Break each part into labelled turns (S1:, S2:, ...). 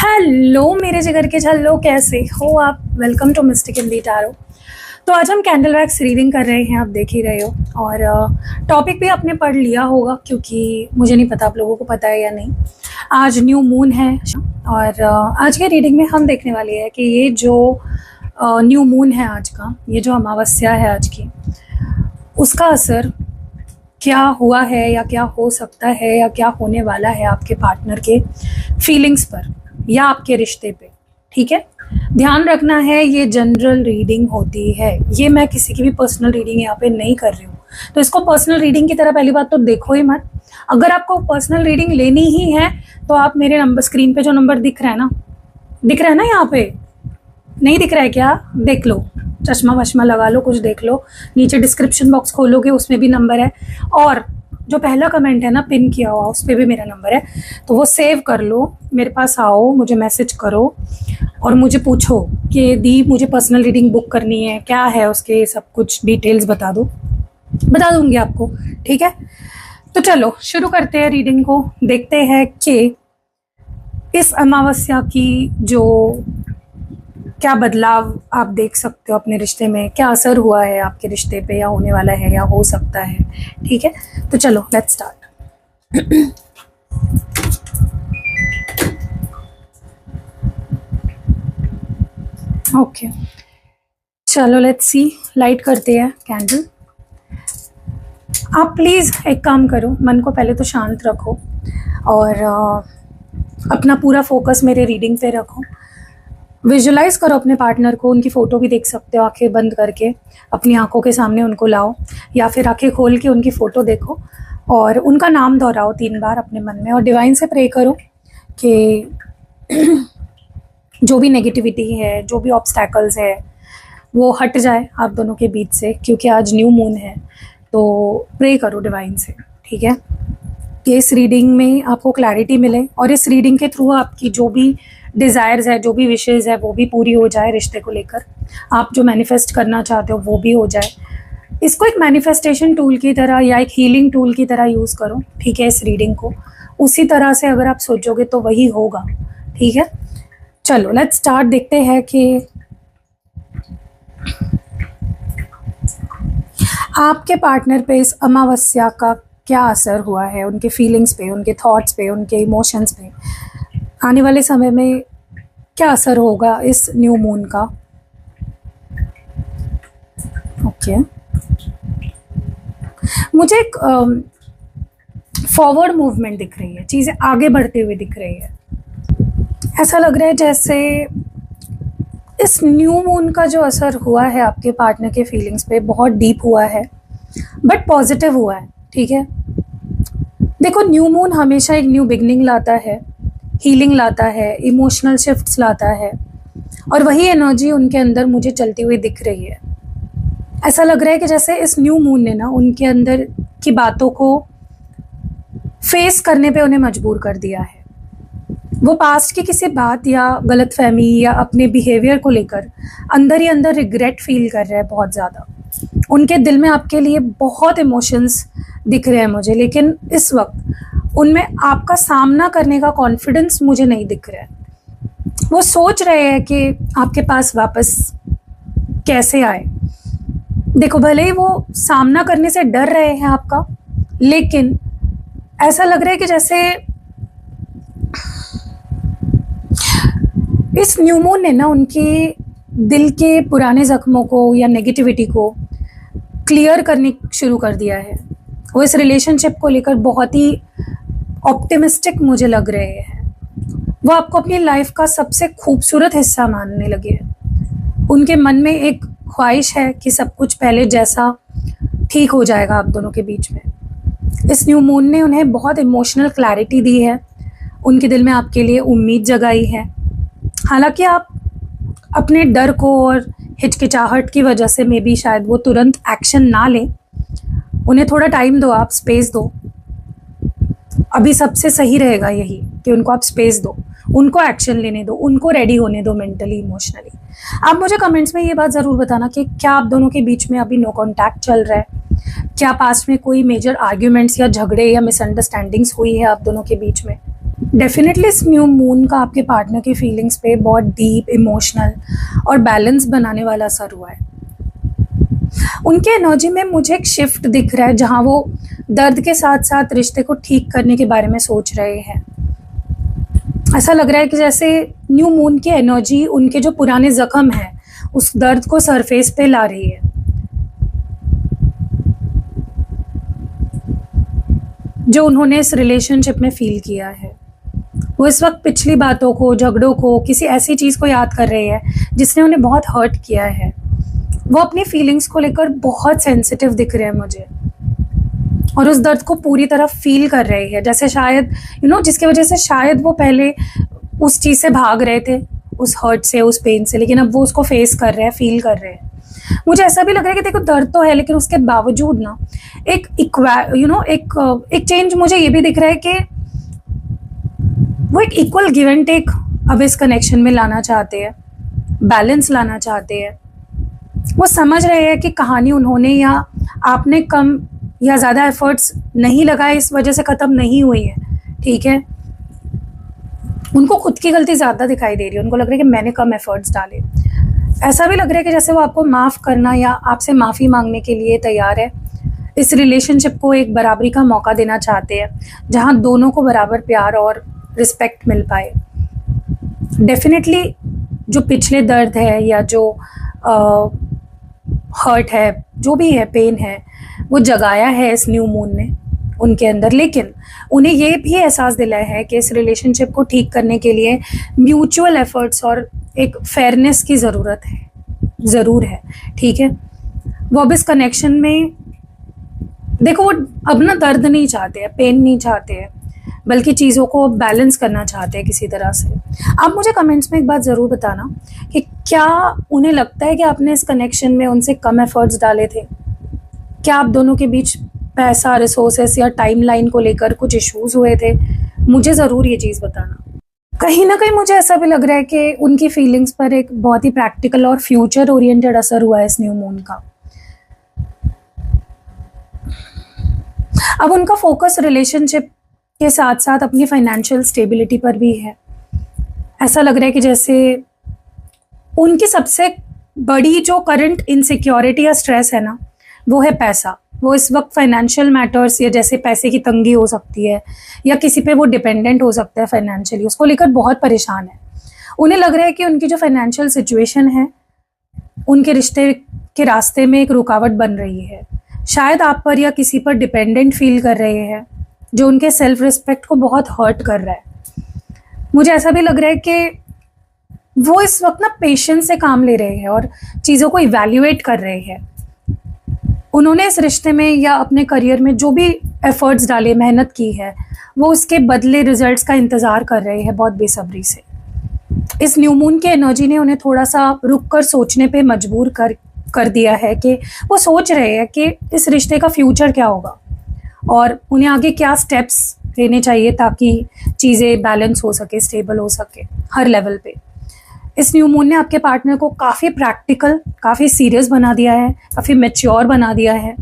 S1: Hello मेरे जिगर के छल्लो, कैसे हो आप। Welcome to Mystic in the Tarot. तो आज हम कैंडल वैक्स रीडिंग कर रहे हैं, आप देख ही रहे हो। और टॉपिक भी आपने पढ़ लिया होगा, क्योंकि मुझे नहीं पता आप लोगों को पता है या नहीं। आज न्यू मून है और आज के रीडिंग में हम देखने वाले हैं कि ये जो न्यू मून है आज का, ये जो अमावस्या है आज की, उसका असर क्या हुआ है या क्या हो सकता है या क्या होने वाला है आपके पार्टनर के फीलिंग्स पर या आपके रिश्ते पे। ठीक है, ध्यान रखना है, ये जनरल रीडिंग होती है। ये मैं किसी की भी पर्सनल रीडिंग यहाँ पे नहीं कर रही हूँ, तो इसको पर्सनल रीडिंग की तरह पहली बात तो देखो ही मत। अगर आपको पर्सनल रीडिंग लेनी ही है तो आप मेरे नंबर, स्क्रीन पे जो नंबर दिख रहा है ना यहाँ पे, नहीं दिख रहा है क्या? देख लो, चश्मा वश्मा लगा लो, कुछ देख लो। नीचे डिस्क्रिप्शन बॉक्स खोलोगे, उसमें भी नंबर है। और जो पहला कमेंट है ना पिन किया हुआ, उस पर भी मेरा नंबर है, तो वो सेव कर लो। मेरे पास आओ, मुझे मैसेज करो और मुझे पूछो कि दी मुझे पर्सनल रीडिंग बुक करनी है, क्या है उसके सब कुछ डिटेल्स बता दो, बता दूंगी आपको। ठीक है, तो चलो शुरू करते हैं रीडिंग को। देखते हैं कि इस अमावस्या की जो क्या बदलाव आप देख सकते हो अपने रिश्ते में, क्या असर हुआ है आपके रिश्ते पे या होने वाला है या हो सकता है। ठीक है, तो चलो लेट्स स्टार्ट। ओके, चलो लेट्स सी। लाइट करते हैं कैंडल। आप प्लीज़ एक काम करो, मन को पहले तो शांत रखो और अपना पूरा फोकस मेरे रीडिंग पे रखो। विजुलाइज करो अपने पार्टनर को, उनकी फ़ोटो भी देख सकते हो आंखें बंद करके, अपनी आंखों के सामने उनको लाओ या फिर आंखें खोल के उनकी फ़ोटो देखो और उनका नाम दोहराओ 3 बार अपने मन में और डिवाइन से प्रे करो कि जो भी नेगेटिविटी है, जो भी ऑब्स्टैकल्स है, वो हट जाए आप दोनों के बीच से, क्योंकि आज न्यू मून है। तो प्रे करो डिवाइन से, ठीक है, कि इस रीडिंग में आपको क्लैरिटी मिले और इस रीडिंग के थ्रू आपकी जो भी डिज़ायर्स है, जो भी विशेज़ है, वो भी पूरी हो जाए रिश्ते को लेकर। आप जो मैनिफेस्ट करना चाहते हो वो भी हो जाए। इसको एक मैनिफेस्टेशन टूल की तरह या एक हीलिंग टूल की तरह यूज़ करो, ठीक है। इस रीडिंग को उसी तरह से अगर आप सोचोगे तो वही होगा, ठीक है। चलो लेट्स स्टार्ट। देखते हैं कि आपके पार्टनर पे इस अमावस्या का क्या असर हुआ है, उनके फीलिंग्स पे, उनके थॉट्स पे, उनके इमोशंस पे। आने वाले समय में क्या असर होगा इस न्यू मून का। ओके, मुझे एक फॉरवर्ड मूवमेंट दिख रही है, चीज़ें आगे बढ़ते हुए दिख रही है। ऐसा लग रहा है जैसे इस न्यू मून का जो असर हुआ है आपके पार्टनर के फीलिंग्स पे बहुत डीप हुआ है, बट पॉजिटिव हुआ है, ठीक है। देखो, न्यू मून हमेशा एक न्यू बिगनिंग लाता है, हीलिंग लाता है, इमोशनल शिफ्ट्स लाता है, और वही एनर्जी उनके अंदर मुझे चलती हुई दिख रही है। ऐसा लग रहा है कि जैसे इस न्यू मून ने ना उनके अंदर की बातों को फेस करने पे उन्हें मजबूर कर दिया है। वो पास्ट की किसी बात या गलतफहमी या अपने बिहेवियर को लेकर अंदर ही अंदर रिग्रेट फील कर रहे हैं बहुत ज़्यादा। उनके दिल में आपके लिए बहुत इमोशंस दिख रहे हैं मुझे, लेकिन इस वक्त उनमें आपका सामना करने का कॉन्फिडेंस मुझे नहीं दिख रहा है। वो सोच रहे हैं कि आपके पास वापस कैसे आए। देखो, भले ही वो सामना करने से डर रहे हैं आपका, लेकिन ऐसा लग रहा है कि जैसे इस न्यू मून ने ना उनके दिल के पुराने ज़ख्मों को या नेगेटिविटी को क्लियर करने शुरू कर दिया है। वो इस रिलेशनशिप को लेकर बहुत ही ऑप्टिमिस्टिक मुझे लग रहे हैं। वो आपको अपनी लाइफ का सबसे खूबसूरत हिस्सा मानने लगे हैं। उनके मन में एक ख्वाहिश है कि सब कुछ पहले जैसा ठीक हो जाएगा आप दोनों के बीच में। इस न्यू मून ने उन्हें बहुत इमोशनल क्लैरिटी दी है, उनके दिल में आपके लिए उम्मीद जगाई है। हालांकि आप अपने डर को और हिचकिचाहट की वजह से मे बी शायद वो तुरंत एक्शन ना लें, उन्हें थोड़ा टाइम दो, आप स्पेस दो। अभी सबसे सही रहेगा यही कि उनको आप स्पेस दो, उनको एक्शन लेने दो, उनको रेडी होने दो मेंटली, इमोशनली। आप मुझे कमेंट्स में ये बात ज़रूर बताना कि क्या आप दोनों के बीच में अभी नो कॉन्टैक्ट चल रहा है, क्या पास्ट में कोई मेजर आर्ग्यूमेंट्स या झगड़े या मिसअंडरस्टैंडिंग्स हुई है आप दोनों के बीच में। डेफिनेटली इस न्यू मून का आपके पार्टनर की फीलिंग्स पे बहुत डीप इमोशनल और बैलेंस बनाने वाला असर हुआ है। उनके एनर्जी में मुझे एक शिफ्ट दिख रहा है, जहां वो दर्द के साथ साथ रिश्ते को ठीक करने के बारे में सोच रहे हैं। ऐसा लग रहा है कि जैसे न्यू मून की एनर्जी उनके जो पुराने जख्म हैं उस दर्द को सरफेस पे ला रही है। जो उन्होंने इस रिलेशनशिप में फील किया है, वो इस वक्त पिछली बातों को, झगड़ों को, किसी ऐसी चीज़ को याद कर रहे हैं जिसने उन्हें बहुत हर्ट किया है। वो अपनी फीलिंग्स को लेकर बहुत सेंसिटिव दिख रहे हैं मुझे, और उस दर्द को पूरी तरह फील कर रहे हैं, जैसे शायद जिसकी वजह से शायद वो पहले उस चीज़ से भाग रहे थे, उस हर्ट से, उस पेन से, लेकिन अब वो उसको फेस कर रहे हैं, फील कर रहे हैं। मुझे ऐसा भी लग रहा है कि देखो दर्द तो है, लेकिन उसके बावजूद ना एक चेंज मुझे ये भी दिख रहा है कि वो एक इक्वल गिव एंड टेक अब इस कनेक्शन में लाना चाहते हैं, बैलेंस लाना चाहते हैं। वो समझ रहे हैं कि कहानी उन्होंने या आपने कम या ज़्यादा एफर्ट्स नहीं लगाए इस वजह से ख़त्म नहीं हुई है, ठीक है। उनको खुद की गलती ज़्यादा दिखाई दे रही है, उनको लग रहा है कि मैंने कम एफर्ट्स डाले। ऐसा भी लग रहा है कि जैसे वो आपको माफ़ करना या आपसे माफ़ी मांगने के लिए तैयार है। इस रिलेशनशिप को एक बराबरी का मौका देना चाहते हैं, जहाँ दोनों को बराबर प्यार और रिस्पेक्ट मिल पाए। डेफिनेटली जो पिछले दर्द है या जो हर्ट है, जो भी है, पेन है, वो जगाया है इस न्यू मून ने उनके अंदर, लेकिन उन्हें ये भी एहसास दिलाया है कि इस रिलेशनशिप को ठीक करने के लिए म्यूचुअल एफर्ट्स और एक फेयरनेस की ज़रूरत है, ज़रूर है, ठीक है। वो अब इस कनेक्शन में देखो, वो अब ना दर्द नहीं चाहते हैं, पेन नहीं चाहते हैं, बल्कि चीज़ों को बैलेंस करना चाहते हैं किसी तरह से। आप मुझे कमेंट्स में एक बात ज़रूर बताना कि क्या उन्हें लगता है कि आपने इस कनेक्शन में उनसे कम एफर्ट्स डाले थे? क्या आप दोनों के बीच पैसा, रिसोर्सेस या टाइमलाइन को लेकर कुछ इश्यूज हुए थे? मुझे ज़रूर ये चीज़ बताना। कहीं ना कहीं मुझे ऐसा भी लग रहा है कि उनकी फीलिंग्स पर एक बहुत ही प्रैक्टिकल और फ्यूचर ओरिएंटेड असर हुआ है इस न्यू मून का। अब उनका फोकस रिलेशनशिप के साथ साथ अपनी फाइनेंशियल स्टेबिलिटी पर भी है। ऐसा लग रहा है कि जैसे उनकी सबसे बड़ी जो करंट इनसिक्योरिटी या स्ट्रेस है ना, वो है पैसा। वो इस वक्त फाइनेंशियल मैटर्स, या जैसे पैसे की तंगी हो सकती है या किसी पे वो डिपेंडेंट हो सकता है फाइनेंशियली, उसको लेकर बहुत परेशान है। उन्हें लग रहा है कि उनकी जो फाइनेंशियल सिचुएशन है उनके रिश्ते के रास्ते में एक रुकावट बन रही है। शायद आप पर या किसी पर डिपेंडेंट फील कर रहे हैं, जो उनके सेल्फ रिस्पेक्ट को बहुत हर्ट कर रहा है। मुझे ऐसा भी लग रहा है कि वो इस वक्त ना पेशेंस से काम ले रहे हैं और चीज़ों को इवैल्यूएट कर रहे हैं। उन्होंने इस रिश्ते में या अपने करियर में जो भी एफर्ट्स डाले, मेहनत की है, वो उसके बदले रिजल्ट्स का इंतज़ार कर रहे हैं बहुत बेसब्री से। इस न्यू मून के एनर्जी ने उन्हें थोड़ा सा रुक कर सोचने पे मजबूर कर दिया है कि वो सोच रहे हैं कि इस रिश्ते का फ्यूचर क्या होगा और उन्हें आगे क्या स्टेप्स लेने चाहिए ताकि चीज़ें बैलेंस हो सके, स्टेबल हो सके हर लेवल पे। इस न्यू मून ने आपके पार्टनर को काफ़ी प्रैक्टिकल, काफ़ी सीरियस बना दिया है, काफ़ी मैच्योर बना दिया है।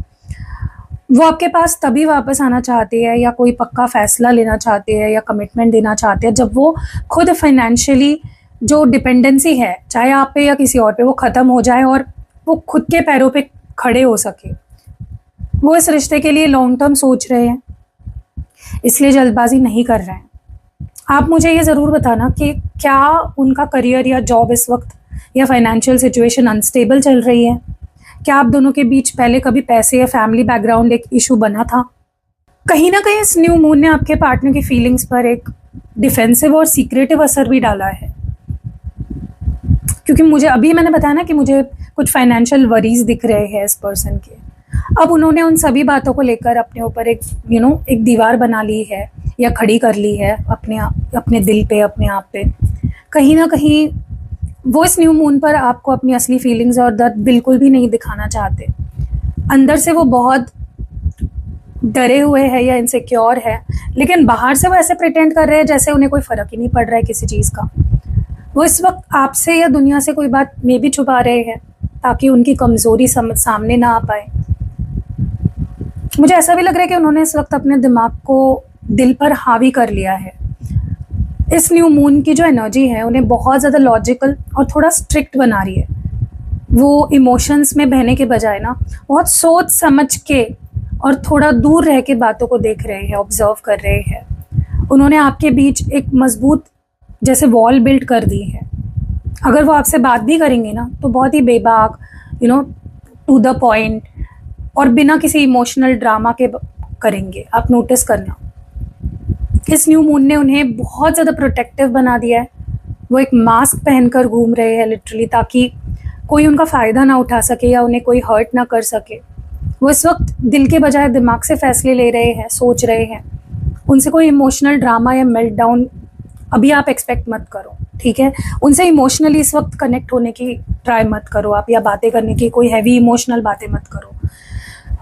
S1: वो आपके पास तभी वापस आना चाहते हैं या कोई पक्का फैसला लेना चाहते हैं या कमिटमेंट देना चाहते हैं जब वो खुद फाइनेंशियली जो डिपेंडेंसी है, चाहे आप पे या किसी और पे, वो ख़त्म हो जाए और वो खुद के पैरों पे खड़े हो सके। वो इस रिश्ते के लिए लॉन्ग टर्म सोच रहे हैं, इसलिए जल्दबाजी नहीं कर रहे हैं। आप मुझे ये ज़रूर बताना कि क्या उनका करियर या जॉब इस वक्त या फाइनेंशियल सिचुएशन अनस्टेबल चल रही है? क्या आप दोनों के बीच पहले कभी पैसे या फैमिली बैकग्राउंड एक इशू बना था? कहीं ना कहीं इस न्यू मून ने आपके पार्टनर की फीलिंग्स पर एक डिफेंसिव और सीक्रेटिव असर भी डाला है, क्योंकि मुझे अभी मैंने बताया ना कि मुझे कुछ फाइनेंशियल वरीज दिख रहे हैं इस पर्सन के। अब उन्होंने उन सभी बातों को लेकर अपने ऊपर एक एक दीवार बना ली है या खड़ी कर ली है अपने दिल पे, अपने आप पे। कहीं ना कहीं वो इस न्यू मून पर आपको अपनी असली फीलिंग्स और दर्द बिल्कुल भी नहीं दिखाना चाहते। अंदर से वो बहुत डरे हुए हैं या इनसिक्योर है, लेकिन बाहर से वो ऐसे प्रिटेंड कर रहे हैं जैसे उन्हें कोई फ़र्क ही नहीं पड़ रहा है किसी चीज़ का। वो इस वक्त आपसे या दुनिया से कोई बात में भी छुपा रहे हैं ताकि उनकी कमज़ोरी सामने ना आ पाए। मुझे ऐसा भी लग रहा है कि उन्होंने इस वक्त अपने दिमाग को दिल पर हावी कर लिया है इस न्यू मून की जो एनर्जी है उन्हें बहुत ज़्यादा लॉजिकल और थोड़ा स्ट्रिक्ट बना रही है। वो इमोशंस में बहने के बजाय ना बहुत सोच समझ के और थोड़ा दूर रह के बातों को देख रहे हैं, ऑब्जर्व कर रहे हैं। उन्होंने आपके बीच एक मजबूत जैसे वॉल बिल्ड कर दी है। अगर वो आपसे बात भी करेंगे ना तो बहुत ही बेबाक, टू द पॉइंट और बिना किसी इमोशनल ड्रामा के करेंगे। आप नोटिस करना, इस न्यू मून ने उन्हें बहुत ज़्यादा प्रोटेक्टिव बना दिया है। वो एक मास्क पहनकर घूम रहे हैं लिटरली, ताकि कोई उनका फ़ायदा ना उठा सके या उन्हें कोई हर्ट ना कर सके। वो इस वक्त दिल के बजाय दिमाग से फैसले ले रहे हैं, सोच रहे हैं। उनसे कोई इमोशनल ड्रामा या मेल्ट डाउन अभी आप एक्सपेक्ट मत करो, ठीक है। उनसे इमोशनली इस वक्त कनेक्ट होने की ट्राई मत करो आप, या बातें करने की कोई हैवी इमोशनल बातें मत करो।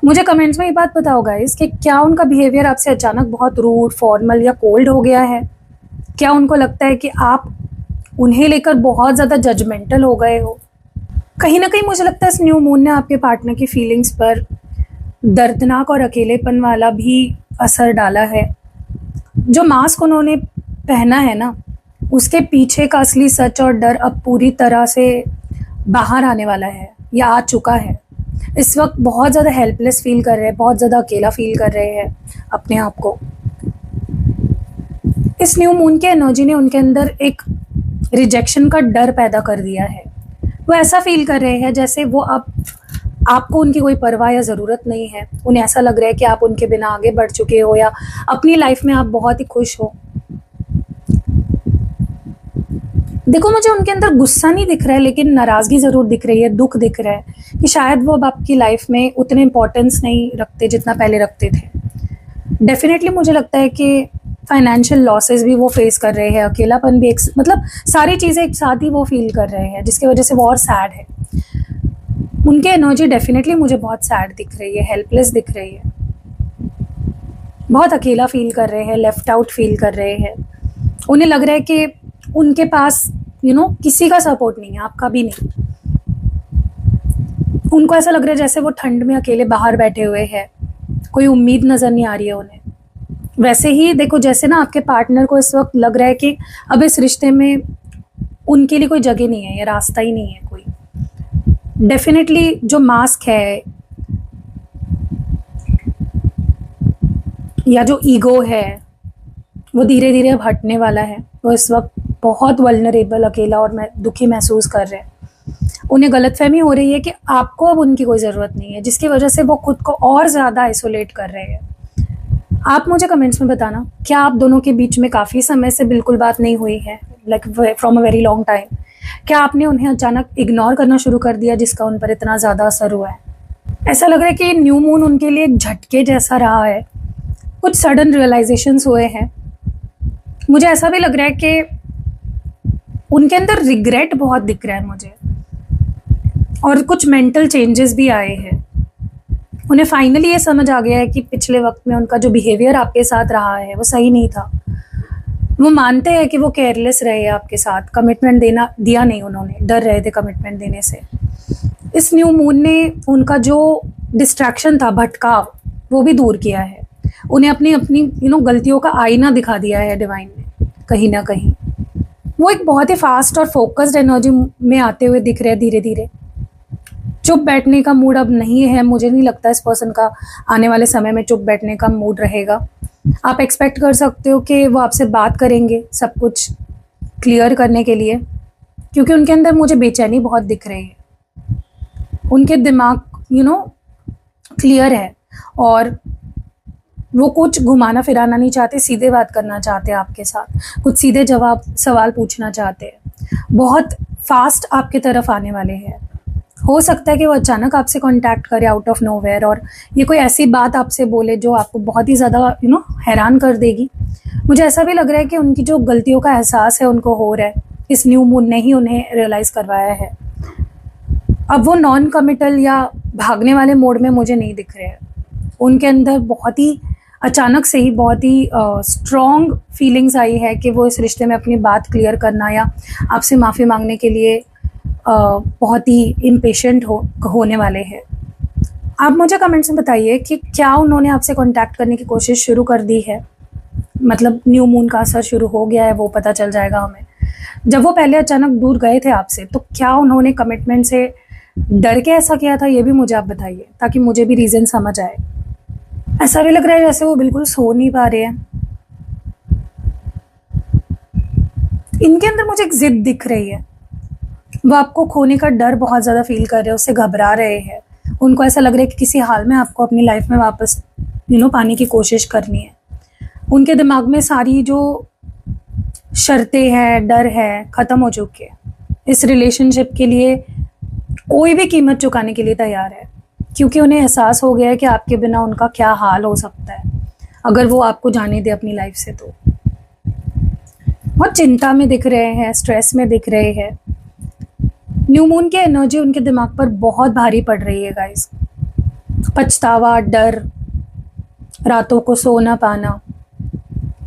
S1: मुझे कमेंट्स में ये बात बताओ गाइस कि क्या उनका बिहेवियर आपसे अचानक बहुत रूड, फॉर्मल या कोल्ड हो गया है? क्या उनको लगता है कि आप उन्हें लेकर बहुत ज़्यादा जजमेंटल हो गए हो? कहीं ना कहीं मुझे लगता है इस न्यू मून ने आपके पार्टनर की फीलिंग्स पर दर्दनाक और अकेलेपन वाला भी असर डाला है। जो मास्क उन्होंने पहना है ना, उसके पीछे का असली सच और डर अब पूरी तरह से बाहर आने वाला है या आ चुका है। इस वक्त बहुत ज़्यादा हेल्पलेस फील कर रहे हैं, बहुत ज़्यादा अकेला फील कर रहे हैं अपने आप को। इस न्यू मून की एनर्जी ने उनके अंदर एक रिजेक्शन का डर पैदा कर दिया है। वो ऐसा फील कर रहे हैं जैसे वो अब आपको उनकी कोई परवाह या ज़रूरत नहीं है। उन्हें ऐसा लग रहा है कि आप उनके बिना आगे बढ़ चुके हो या अपनी लाइफ में आप बहुत ही खुश हो। देखो, मुझे उनके अंदर गुस्सा नहीं दिख रहा है, लेकिन नाराज़गी ज़रूर दिख रही है, दुख दिख रहा है कि शायद वो अब आपकी लाइफ में उतने इम्पोर्टेंस नहीं रखते जितना पहले रखते थे। डेफिनेटली मुझे लगता है कि फाइनेंशियल लॉसेस भी वो फेस कर रहे हैं, अकेलापन भी मतलब सारी चीज़ें एक साथ ही वो फील कर रहे हैं, जिसकी वजह से वो और सैड है। उनकी एनर्जी डेफिनेटली मुझे बहुत सैड दिख रही है, हेल्पलेस दिख रही है, बहुत अकेला फील कर रहे हैं, लेफ्ट आउट फील कर रहे हैं। उन्हें लग रहा है कि उनके पास किसी का सपोर्ट नहीं है, आपका भी नहीं। उनको ऐसा लग रहा है जैसे वो ठंड में अकेले बाहर बैठे हुए हैं, कोई उम्मीद नज़र नहीं आ रही है उन्हें। वैसे ही देखो, जैसे ना आपके पार्टनर को इस वक्त लग रहा है कि अब इस रिश्ते में उनके लिए कोई जगह नहीं है या रास्ता ही नहीं है कोई। डेफिनेटली जो मास्क है या जो ईगो है वो धीरे धीरे अब हटने वाला है। वो इस वक्त बहुत वल्नरेबल, अकेला और दुखी महसूस कर रहे हैं। उन्हें गलतफहमी हो रही है कि आपको अब उनकी कोई ज़रूरत नहीं है, जिसकी वजह से वो खुद को और ज़्यादा आइसोलेट कर रहे हैं। आप मुझे कमेंट्स में बताना, क्या आप दोनों के बीच में काफ़ी समय से बिल्कुल बात नहीं हुई है, like from a very long time? क्या आपने उन्हें अचानक इग्नोर करना शुरू कर दिया जिसका उन पर इतना ज़्यादा असर हुआ है? ऐसा लग रहा है कि न्यू मून उनके लिए एक झटके जैसा रहा है, कुछ सडन रियलाइजेशंस हुए हैं। मुझे ऐसा भी लग रहा है कि उनके अंदर रिग्रेट बहुत दिख रहा है मुझे, और कुछ मेंटल चेंजेस भी आए हैं। उन्हें फाइनली ये समझ आ गया है कि पिछले वक्त में उनका जो बिहेवियर आपके साथ रहा है वो सही नहीं था। वो मानते हैं कि वो केयरलेस रहे आपके साथ, कमिटमेंट दिया नहीं उन्होंने, डर रहे थे कमिटमेंट देने से। इस न्यू मून ने उनका जो डिस्ट्रैक्शन था, भटकाव, वो भी दूर किया है। उन्हें अपनी गलतियों का आईना दिखा दिया है डिवाइन ने, कहीं ना कहीं। वो एक बहुत ही फास्ट और फोकस्ड एनर्जी में आते हुए दिख रहे हैं धीरे धीरे। चुप बैठने का मूड अब नहीं है, मुझे नहीं लगता इस पर्सन का आने वाले समय में चुप बैठने का मूड रहेगा। आप एक्सपेक्ट कर सकते हो कि वो आपसे बात करेंगे सब कुछ क्लियर करने के लिए, क्योंकि उनके अंदर मुझे बेचैनी बहुत दिख रही है। उनके दिमाग क्लियर है और वो कुछ घुमाना फिराना नहीं चाहते, सीधे बात करना चाहते हैं आपके साथ, कुछ सीधे जवाब सवाल पूछना चाहते हैं, बहुत फास्ट आपके तरफ आने वाले हैं। हो सकता है कि वो अचानक आपसे कांटेक्ट करे आउट ऑफ नोवेयर, और ये कोई ऐसी बात आपसे बोले जो आपको बहुत ही ज़्यादा हैरान कर देगी। मुझे ऐसा भी लग रहा है कि उनकी जो गलतियों का एहसास है उनको हो रहा है, इस न्यू मून ने ही उन्हें रियलाइज़ करवाया है। अब वो नॉन कमिटल या भागने वाले मोड में मुझे नहीं दिख रहे हैं। उनके अंदर बहुत ही अचानक से ही बहुत ही स्ट्रॉन्ग फीलिंग्स आई है कि वो इस रिश्ते में अपनी बात क्लियर करना या आपसे माफ़ी मांगने के लिए बहुत ही इम्पेशेंट होने वाले हैं। आप मुझे कमेंट्स में बताइए कि क्या उन्होंने आपसे कांटेक्ट करने की कोशिश शुरू कर दी है। मतलब न्यू मून का असर शुरू हो गया है वो पता चल जाएगा हमें। जब वो पहले अचानक दूर गए थे आपसे, तो क्या उन्होंने कमिटमेंट से डर के ऐसा किया था, ये भी मुझे आप बताइए, ताकि मुझे भी रीज़न समझ आए। ऐसा भी लग रहा है जैसे वो बिल्कुल सो नहीं पा रहे हैं। इनके अंदर मुझे एक जिद दिख रही है। वो आपको खोने का डर बहुत ज़्यादा फील कर रहे हैं, उससे घबरा रहे हैं। उनको ऐसा लग रहा है कि किसी हाल में आपको अपनी लाइफ में वापस पाने की कोशिश करनी है। उनके दिमाग में सारी जो शर्तें हैं, डर है, ख़त्म हो चुके हैं। इस रिलेशनशिप के लिए कोई भी कीमत चुकाने के लिए तैयार है, क्योंकि उन्हें एहसास हो गया है कि आपके बिना उनका क्या हाल हो सकता है अगर वो आपको जाने दे अपनी लाइफ से। तो बहुत चिंता में दिख रहे हैं, स्ट्रेस में दिख रहे हैं। न्यू मून की एनर्जी उनके दिमाग पर बहुत भारी पड़ रही है गाइस। पछतावा, डर, रातों को सो ना पाना,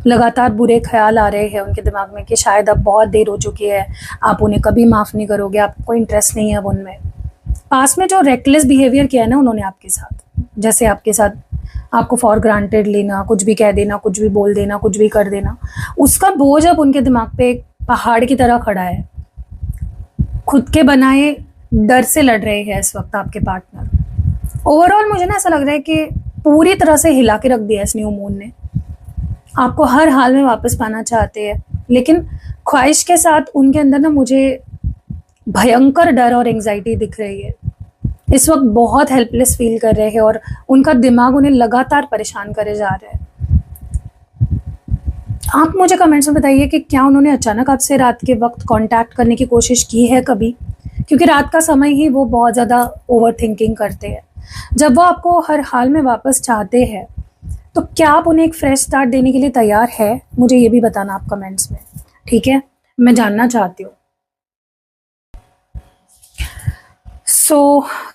S1: लगातार बुरे ख्याल आ रहे हैं उनके दिमाग में कि शायद अब बहुत देर हो चुकी है, आप उन्हें कभी माफ़ नहीं करोगे, आपको इंटरेस्ट नहीं है अब उनमें। पास में जो रेकलेस बिहेवियर किया है ना उन्होंने आपके साथ, जैसे आपके साथ आपको फॉर ग्रांटेड लेना, कुछ भी कह देना, कुछ भी बोल देना, कुछ भी कर देना, उसका बोझ अब उनके दिमाग पे एक पहाड़ की तरह खड़ा है। खुद के बनाए डर से लड़ रहे हैं इस वक्त आपके पार्टनर। ओवरऑल मुझे ना ऐसा लग रहा है कि पूरी तरह से हिला के रख दिया इस न्यू मून ने। आपको हर हाल में वापस पाना चाहते हैं, लेकिन ख्वाहिश के साथ उनके अंदर ना मुझे भयंकर डर और एंग्जाइटी दिख रही है। इस वक्त बहुत हेल्पलेस फील कर रहे हैं और उनका दिमाग उन्हें लगातार परेशान करे जा रहा है। आप मुझे कमेंट्स में बताइए कि क्या उन्होंने अचानक आपसे रात के वक्त कांटेक्ट करने की कोशिश की है कभी, क्योंकि रात का समय ही वो बहुत ज़्यादा ओवर थिंकिंग करते हैं। जब वो आपको हर हाल में वापस चाहते हैं, तो क्या आप उन्हें एक फ्रेश स्टार्ट देने के लिए तैयार है? मुझे ये भी बताना आप कमेंट्स में, ठीक है? मैं जानना चाहती हूँ।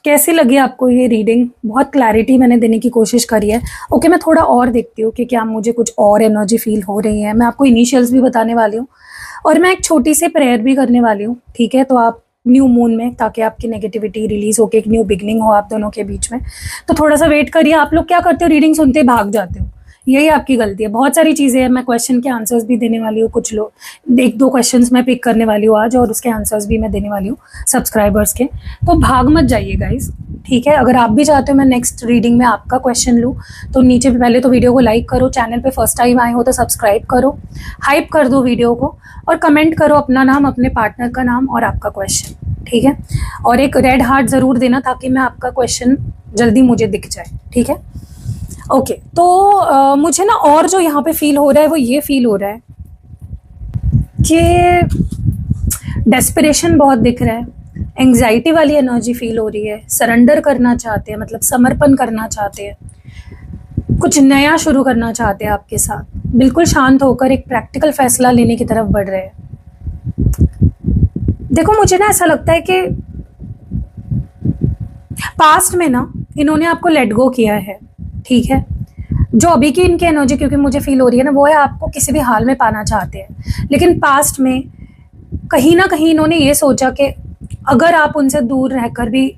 S1: कैसी लगी आपको ये रीडिंग? बहुत क्लैरिटी मैंने देने की कोशिश करी है। ओके, मैं थोड़ा और देखती हूँ कि क्या मुझे कुछ और एनर्जी फील हो रही है। मैं आपको इनिशियल्स भी बताने वाली हूँ और मैं एक छोटी सी प्रेयर भी करने वाली हूँ, ठीक है? तो आप न्यू मून में, ताकि आपकी नेगेटिविटी रिलीज होकर एक न्यू बिगनिंग हो आप दोनों के बीच में, तो थोड़ा सा वेट करिए। आप लोग क्या करते हो, रीडिंग सुनते भाग जाते हो, यही आपकी गलती है। बहुत सारी चीज़ें हैं, मैं क्वेश्चन के आंसर्स भी देने वाली हूँ। कुछ लोग, एक दो क्वेश्चंस मैं पिक करने वाली हूँ आज और उसके आंसर्स भी मैं देने वाली हूँ सब्सक्राइबर्स के। तो भाग मत जाइए गाइस, ठीक है? अगर आप भी चाहते हो मैं नेक्स्ट रीडिंग में आपका क्वेश्चन लूँ, तो नीचे पहले तो वीडियो को लाइक करो, चैनल पे फर्स्ट टाइम आए हो तो सब्सक्राइब करो, हाइप कर दो वीडियो को और कमेंट करो अपना नाम, अपने पार्टनर का नाम और आपका क्वेश्चन, ठीक है? और एक रेड हार्ट ज़रूर देना ताकि मैं आपका क्वेश्चन जल्दी मुझे दिख जाए, ठीक है? ओके, तो मुझे ना और जो यहाँ पे फील हो रहा है वो ये फील हो रहा है कि डेस्परेशन बहुत दिख रहा है, एंग्जाइटी वाली एनर्जी फील हो रही है, सरेंडर करना चाहते हैं, मतलब समर्पण करना चाहते हैं, कुछ नया शुरू करना चाहते हैं आपके साथ, बिल्कुल शांत होकर एक प्रैक्टिकल फैसला लेने की तरफ बढ़ रहे हैं। देखो, मुझे ना ऐसा लगता है कि पास्ट में ना इन्होंने आपको लेट गो किया है, ठीक है? जो अभी की इनकी एनर्जी क्योंकि मुझे फील हो रही है ना, वो है आपको किसी भी हाल में पाना चाहते हैं, लेकिन पास्ट में कहीं ना कहीं इन्होंने ये सोचा कि अगर आप उनसे दूर रहकर भी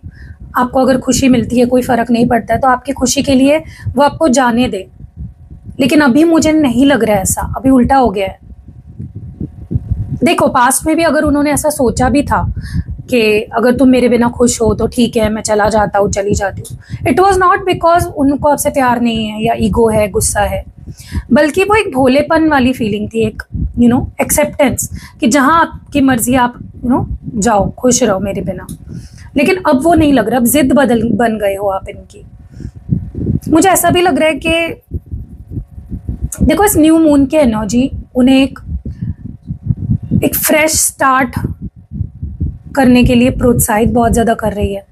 S1: आपको अगर खुशी मिलती है, कोई फ़र्क नहीं पड़ता है, तो आपकी खुशी के लिए वो आपको जाने दे। लेकिन अभी मुझे नहीं लग रहा है ऐसा, अभी उल्टा हो गया है। देखो, पास्ट में भी अगर उन्होंने ऐसा सोचा भी था कि अगर तुम मेरे बिना खुश हो तो ठीक है, मैं चला जाता हूँ, चली जाती हूँ, इट वॉज नॉट बिकॉज उनको आपसे प्यार नहीं है या ईगो है, गुस्सा है, बल्कि वो एक भोलेपन वाली फीलिंग थी, एक एक्सेप्टेंस कि जहाँ आपकी मर्जी, आप जाओ, खुश रहो मेरे बिना। लेकिन अब वो नहीं लग रहा, अब जिद बन गए हो आप इनकी। मुझे ऐसा भी लग रहा है कि देखो, इस न्यू मून की एनर्जी उन्हें एक फ्रेश स्टार्ट करने के लिए प्रोत्साहित बहुत ज़्यादा कर रही है।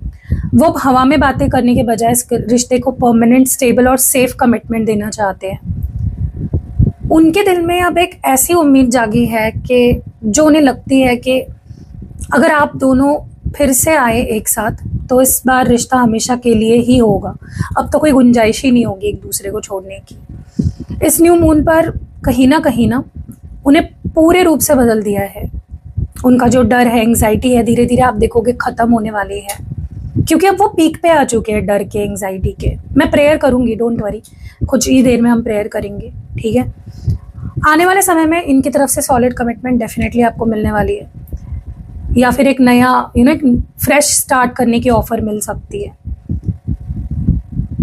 S1: वो हवा में बातें करने के बजाय इस रिश्ते को परमानेंट, स्टेबल और सेफ कमिटमेंट देना चाहते हैं। उनके दिल में अब एक ऐसी उम्मीद जागी है कि जो उन्हें लगती है कि अगर आप दोनों फिर से आए एक साथ, तो इस बार रिश्ता हमेशा के लिए ही होगा। अब तो कोई गुंजाइश ही नहीं होगी एक दूसरे को छोड़ने की। इस न्यू मून पर कहीं ना उन्हें पूरे रूप से बदल दिया है। उनका जो डर है, एंग्जाइटी है, धीरे धीरे आप देखोगे ख़त्म होने वाली है, क्योंकि अब वो पीक पे आ चुके हैं डर के, एंग्जाइटी के। मैं प्रेयर करूँगी, डोंट वरी, कुछ ही देर में हम प्रेयर करेंगे, ठीक है? आने वाले समय में इनकी तरफ से सॉलिड कमिटमेंट डेफिनेटली आपको मिलने वाली है, या फिर एक नया एक फ्रेश स्टार्ट करने की ऑफर मिल सकती है।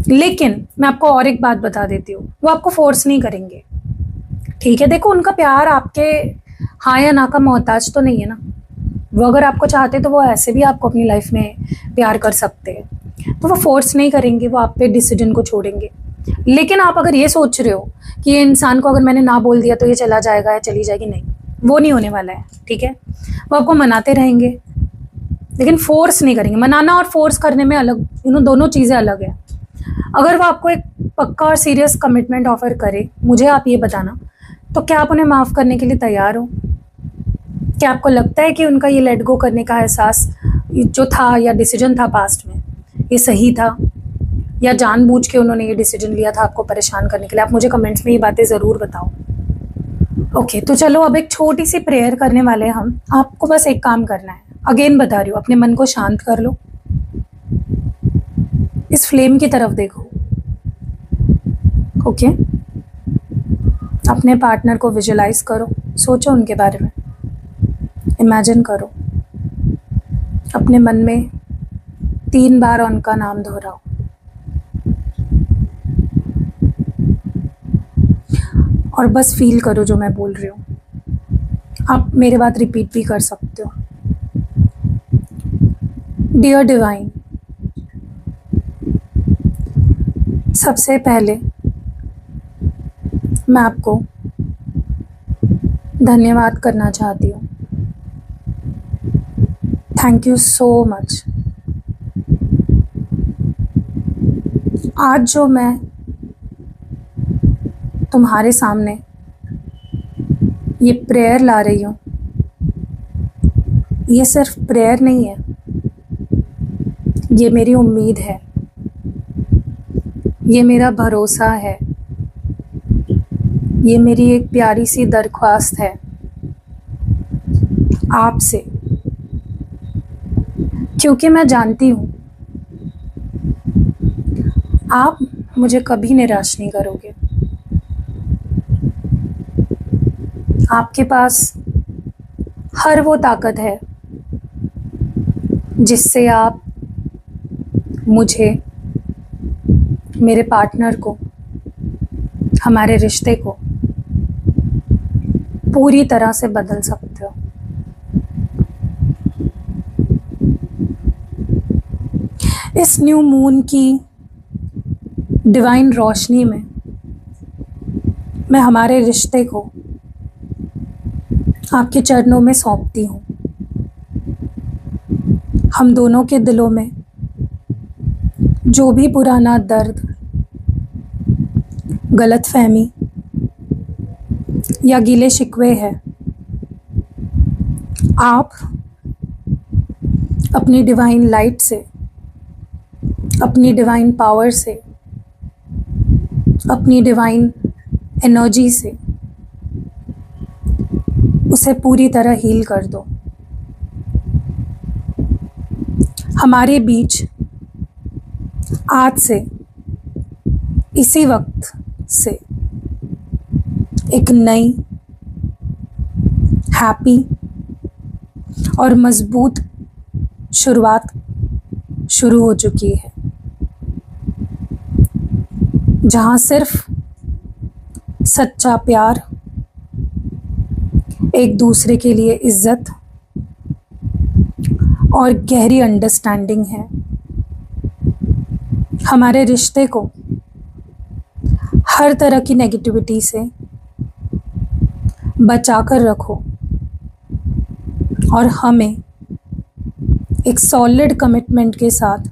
S1: लेकिन मैं आपको और एक बात बता देती हूँ, वो आपको फोर्स नहीं करेंगे, ठीक है। देखो, उनका प्यार आपके हाँ या ना का मोहताज तो नहीं है ना। वो अगर आपको चाहते तो वो ऐसे भी आपको अपनी लाइफ में प्यार कर सकते हैं, तो वो फोर्स नहीं करेंगे, वो आप पे डिसीजन को छोड़ेंगे। लेकिन आप अगर ये सोच रहे हो कि ये इंसान को अगर मैंने ना बोल दिया तो ये चला जाएगा या चली जाएगी, नहीं, वो नहीं होने वाला है, ठीक है। वो आपको मनाते रहेंगे लेकिन फोर्स नहीं करेंगे। मनाना और फोर्स करने में अलग, दोनों चीज़ें अलग है। अगर वो आपको एक पक्का और सीरियस कमिटमेंट ऑफर करे, मुझे आप ये बताना, तो क्या आप उन्हें माफ़ करने के लिए तैयार हो? क्या आपको लगता है कि उनका ये लेट गो करने का एहसास जो था या डिसीजन था पास्ट में, ये सही था, या जानबूझ के उन्होंने ये डिसीजन लिया था आपको परेशान करने के लिए? आप मुझे कमेंट्स में ये बातें ज़रूर बताओ। ओके, तो चलो अब एक छोटी सी प्रेयर करने वाले हैं हम। आपको बस एक काम करना है, अगेन बता रही हूँ, अपने मन को शांत कर लो, इस फ्लेम की तरफ देखो, ओके। अपने पार्टनर को विजुलाइज करो, सोचो उनके बारे में, इमेजिन करो, अपने मन में 3 बार उनका नाम दोहराओ। और बस फील करो जो मैं बोल रही हूँ। आप मेरे बात रिपीट भी कर सकते हो। डियर डिवाइन, सबसे पहले मैं आपको धन्यवाद करना चाहती हूँ। Thank you so much. आज जो मैं तुम्हारे सामने ये प्रेयर ला रही हूँ, ये सिर्फ प्रेयर नहीं है, ये मेरी उम्मीद है, ये मेरा भरोसा है, ये मेरी एक प्यारी सी दरख्वास्त है आपसे, क्योंकि मैं जानती हूँ आप मुझे कभी निराश नहीं करोगे। आपके पास हर वो ताकत है जिससे आप मुझे, मेरे पार्टनर को, हमारे रिश्ते को पूरी तरह से बदल सकते हो। इस न्यू मून की डिवाइन रोशनी में मैं हमारे रिश्ते को आपके चरणों में सौंपती हूँ। हम दोनों के दिलों में जो भी पुराना दर्द, गलतफहमी या गिले शिकवे है, आप अपनी डिवाइन लाइट से, अपनी डिवाइन पावर से, अपनी डिवाइन एनर्जी से उसे पूरी तरह हील कर दो। हमारे बीच आज से, इसी वक्त से एक नई, हैप्पी और मजबूत शुरुआत शुरू हो चुकी है, जहाँ सिर्फ सच्चा प्यार, एक दूसरे के लिए इज्जत और गहरी अंडरस्टैंडिंग है। हमारे रिश्ते को हर तरह की नेगेटिविटी से बचाकर रखो और हमें एक सॉलिड कमिटमेंट के साथ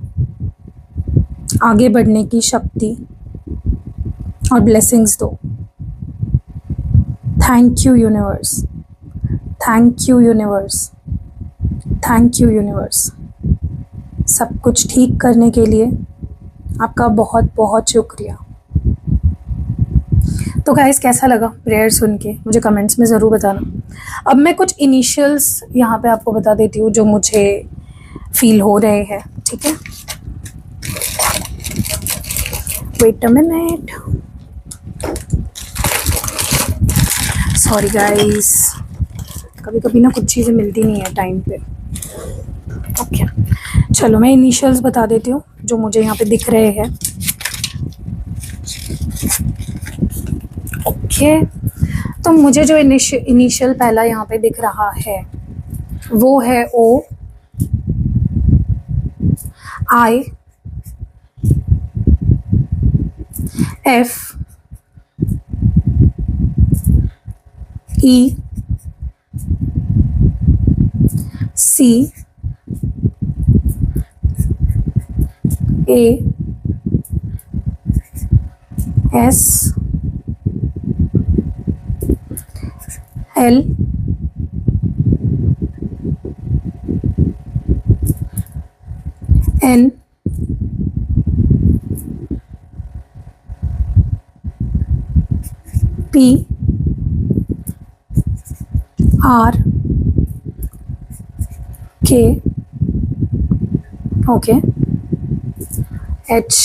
S1: आगे बढ़ने की शक्ति और ब्लेसिंग्स दो। Thank you universe, thank you universe, thank you universe. सब कुछ ठीक करने के लिए आपका बहुत बहुत शुक्रिया। तो गाइस, कैसा लगा प्रेयर सुन के, मुझे कमेंट्स में ज़रूर बताना। अब मैं कुछ इनिशियल्स यहाँ पे आपको बता देती हूँ जो मुझे फील हो रहे हैं, ठीक है। Wait a minute. Sorry guys, कभी कभी ना कुछ चीज़ें मिलती नहीं है टाइम पे। ओके चलो मैं इनिशियल्स बता देती हूँ जो मुझे यहाँ पे दिख रहे हैं। ओके तो मुझे जो इनिशियल पहला यहाँ पे दिख रहा है वो है O, I, F, E, C, A, S, L, N, P, R, K, okay, H,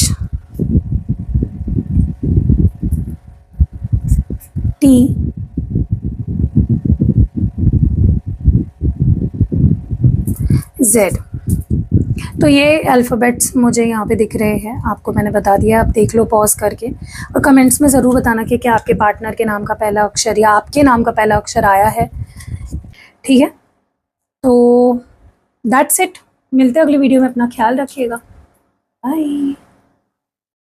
S1: T, Z। तो ये अल्फ़ाबेट्स मुझे यहाँ पे दिख रहे हैं, आपको मैंने बता दिया, आप देख लो पॉज करके, और कमेंट्स में ज़रूर बताना कि क्या आपके पार्टनर के नाम का पहला अक्षर या आपके नाम का पहला अक्षर आया है। ठीक है, तो दैट्स इट, मिलते हैं अगली वीडियो में, अपना ख्याल रखिएगा, बाय।